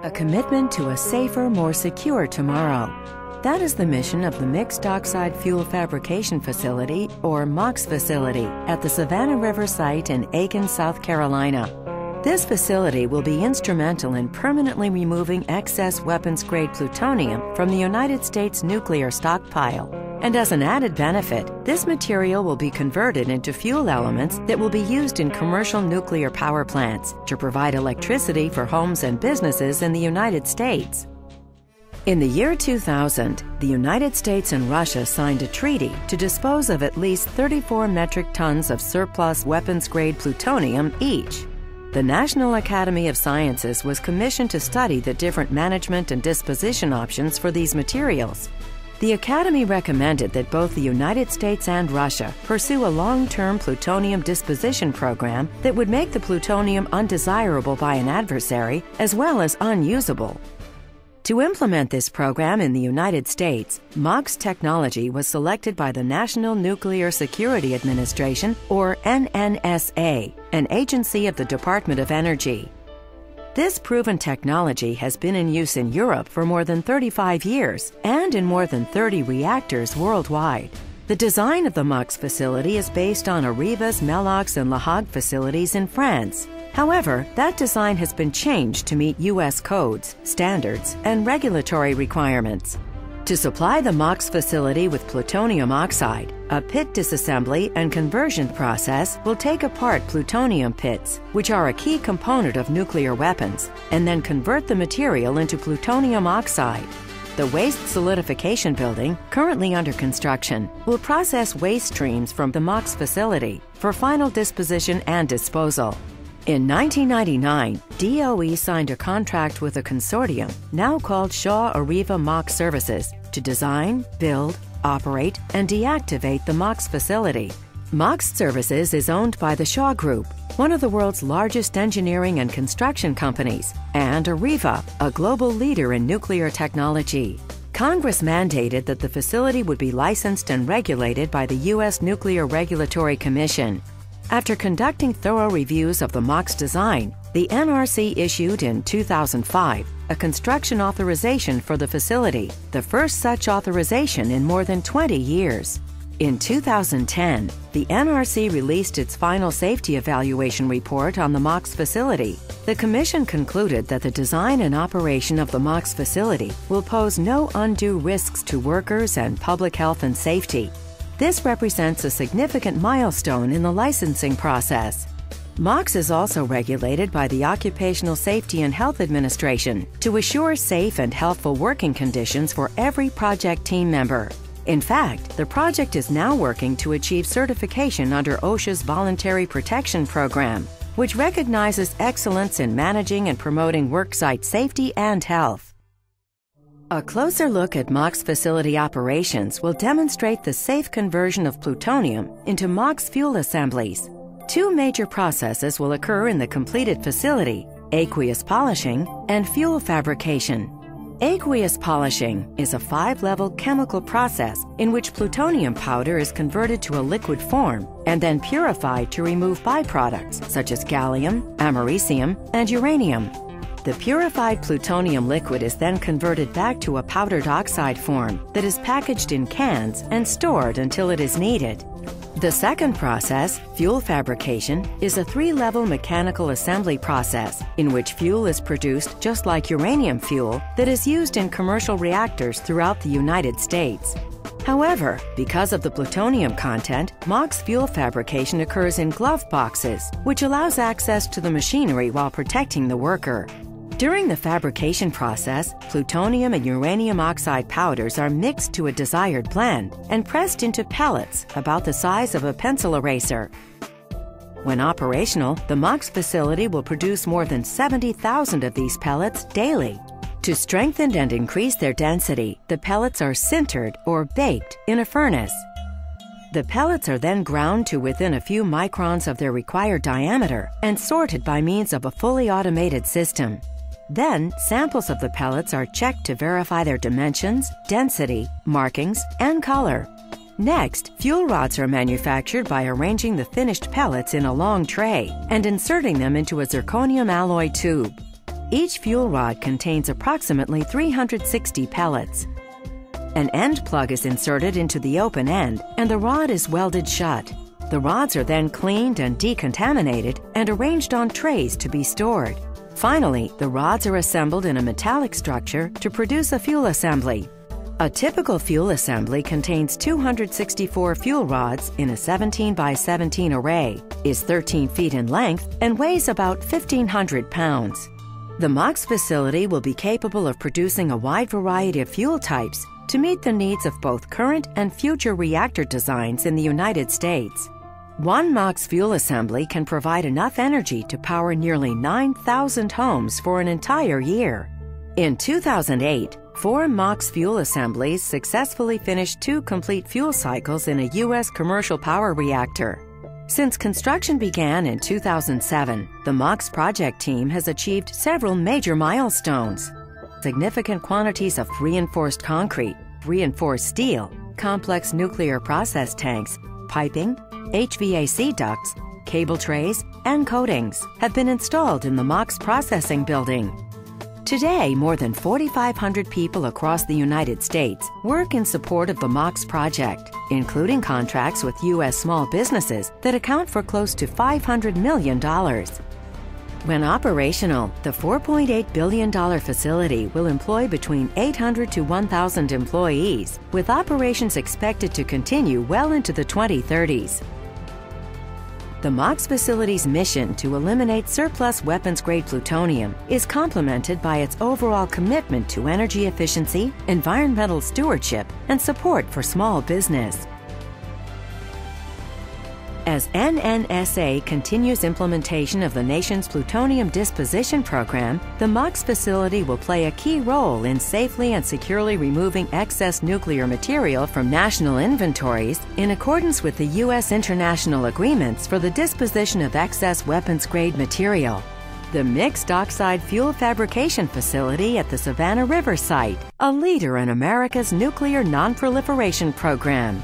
a commitment to a safer, more secure tomorrow. That is the mission of the Mixed Oxide Fuel Fabrication Facility, or MOX facility, at the Savannah River site in Aiken, South Carolina. This facility will be instrumental in permanently removing excess weapons-grade plutonium from the United States nuclear stockpile. And as an added benefit, this material will be converted into fuel elements that will be used in commercial nuclear power plants to provide electricity for homes and businesses in the United States. In the year 2000, the United States and Russia signed a treaty to dispose of at least 34 metric tons of surplus weapons-grade plutonium each. The National Academy of Sciences was commissioned to study the different management and disposition options for these materials. The Academy recommended that both the United States and Russia pursue a long-term plutonium disposition program that would make the plutonium undesirable by an adversary as well as unusable. To implement this program in the United States, MOX technology was selected by the National Nuclear Security Administration, or NNSA, an agency of the Department of Energy. This proven technology has been in use in Europe for more than 35 years and in more than 30 reactors worldwide. The design of the MOX facility is based on Arev's Melox and Le Hague facilities in France. However, that design has been changed to meet U.S. codes, standards, and regulatory requirements. To supply the MOX facility with plutonium oxide, a pit disassembly and conversion process will take apart plutonium pits, which are a key component of nuclear weapons, and then convert the material into plutonium oxide. The waste solidification building, currently under construction, will process waste streams from the MOX facility for final disposition and disposal. In 1999, DOE signed a contract with a consortium, now called Shaw-Areva MOX Services, to design, build, operate, and deactivate the MOX facility. MOX Services is owned by the Shaw Group, one of the world's largest engineering and construction companies, and Areva, a global leader in nuclear technology. Congress mandated that the facility would be licensed and regulated by the U.S. Nuclear Regulatory Commission. After conducting thorough reviews of the MOX design, the NRC issued in 2005 a construction authorization for the facility, the first such authorization in more than 20 years. In 2010, the NRC released its final safety evaluation report on the MOX facility. The Commission concluded that the design and operation of the MOX facility will pose no undue risks to workers and public health and safety. This represents a significant milestone in the licensing process. MOX is also regulated by the Occupational Safety and Health Administration to assure safe and healthful working conditions for every project team member. In fact, the project is now working to achieve certification under OSHA's Voluntary Protection Program, which recognizes excellence in managing and promoting worksite safety and health. A closer look at MOX facility operations will demonstrate the safe conversion of plutonium into MOX fuel assemblies. Two major processes will occur in the completed facility: aqueous polishing and fuel fabrication. Aqueous polishing is a 5-level chemical process in which plutonium powder is converted to a liquid form and then purified to remove byproducts such as gallium, americium, and uranium. The purified plutonium liquid is then converted back to a powdered oxide form that is packaged in cans and stored until it is needed. The second process, fuel fabrication, is a 3-level mechanical assembly process in which fuel is produced just like uranium fuel that is used in commercial reactors throughout the United States. However, because of the plutonium content, MOX fuel fabrication occurs in glove boxes, which allows access to the machinery while protecting the worker. During the fabrication process, plutonium and uranium oxide powders are mixed to a desired blend and pressed into pellets about the size of a pencil eraser. When operational, the MOX facility will produce more than 70,000 of these pellets daily. To strengthen and increase their density, the pellets are sintered or baked in a furnace. The pellets are then ground to within a few microns of their required diameter and sorted by means of a fully automated system. Then, samples of the pellets are checked to verify their dimensions, density, markings, and color. Next, fuel rods are manufactured by arranging the finished pellets in a long tray and inserting them into a zirconium alloy tube. Each fuel rod contains approximately 360 pellets. An end plug is inserted into the open end, and the rod is welded shut. The rods are then cleaned and decontaminated and arranged on trays to be stored. Finally, the rods are assembled in a metallic structure to produce a fuel assembly. A typical fuel assembly contains 264 fuel rods in a 17 by 17 array, is 13 feet in length, and weighs about 1,500 pounds. The MOX facility will be capable of producing a wide variety of fuel types to meet the needs of both current and future reactor designs in the United States. One MOX fuel assembly can provide enough energy to power nearly 9,000 homes for an entire year. In 2008, 4 MOX fuel assemblies successfully finished 2 complete fuel cycles in a U.S. commercial power reactor. Since construction began in 2007, the MOX project team has achieved several major milestones. Significant quantities of reinforced concrete, reinforced steel, complex nuclear process tanks, piping, HVAC ducts, cable trays, and coatings have been installed in the MOX processing building. Today, more than 4,500 people across the United States work in support of the MOX project, including contracts with U.S. small businesses that account for close to $500 million. When operational, the $4.8 billion facility will employ between 800 to 1,000 employees, with operations expected to continue well into the 2030s. The MOX facility's mission to eliminate surplus weapons-grade plutonium is complemented by its overall commitment to energy efficiency, environmental stewardship, and support for small business. As NNSA continues implementation of the nation's plutonium disposition program, the MOX facility will play a key role in safely and securely removing excess nuclear material from national inventories in accordance with the U.S. international agreements for the disposition of excess weapons-grade material. The Mixed Oxide Fuel Fabrication Facility at the Savannah River site, a leader in America's nuclear non-proliferation program.